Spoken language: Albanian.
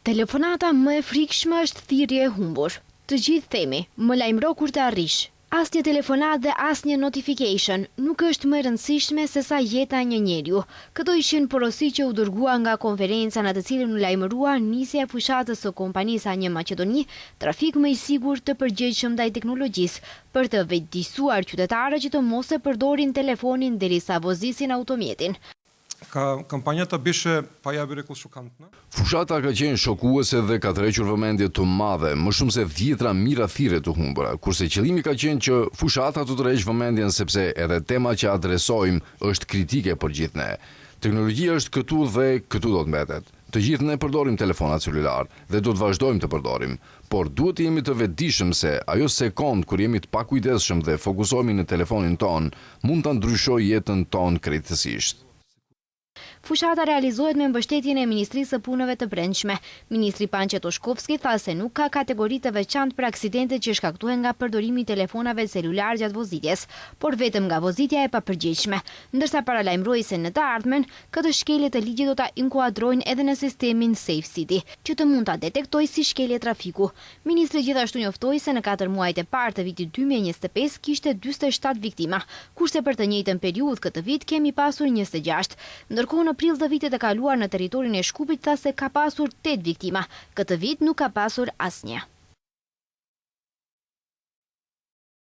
Telefonata më e frikshme është thirrje e humbur. Të gjithë themi, më lajmëro kur të arrish. Asnjë telefonat dhe asnjë notification nuk është më e rëndësishme se sa jeta e një njeriu. Këto ishin porosi që u dërgua nga konferenca në të cilën u lajmërua nisja e fushatës së kompanisë A1 Maqedoni, trafik më i sigurt të përgjegjshëm ndaj teknologjisë, për të vetëdijsuar qytetarët që të mos e përdorin telefonin derisa vozisin automjetin. Kampanjata bishe pa javëre shokantne. Fushata ka qenë shokuese dhe ka tërhequr vëmendje të madhe, më shumë se 10 mijëra thirrje të humbura, kurse qëllimi ka qenë që fushata të tërheqë vëmendjen sepse edhe tema që adresojmë është kritike për gjithë ne. Teknologjia është këtu dhe këtu do të mbetet. Të gjithë ne përdorim telefonat celular dhe do të vazhdojmë të përdorim, por duhet të jemi të vetëdijshëm se ajo sekond kur jemi të pakujdesshëm dhe fokusohemi në telefonin ton, mund ta ndryshojë jetën tonë krejtësisht. Fushata realizohet me mbështetjen e Ministrisë së Punëve të Brendshme. Ministri Pançe Toshkovski tha se nuk ka kategori të veçantë për aksidentet që shkaktohen nga përdorimi i telefonave celular gjatë vozitjes, por vetëm nga vozitja e papërgjegjshme, ndërsa paralajmëroi se në të ardhmen këtë shkelje të ligjit do ta inkuadrojnë edhe në sistemin Safe City, që të mund ta detektojë si shkelje trafiku. Ministri gjithashtu njoftoi se në 4 muajt e parë të vitit 2025 kishte 47 viktima, kurse për të njëjtën periudhë këtë vit kemi pasur 26. Ndërkohë në prill të vitit e kaluar në territorin e Shkupit tha se ka pasur 8 viktima. Këtë vit nuk ka pasur asnjë.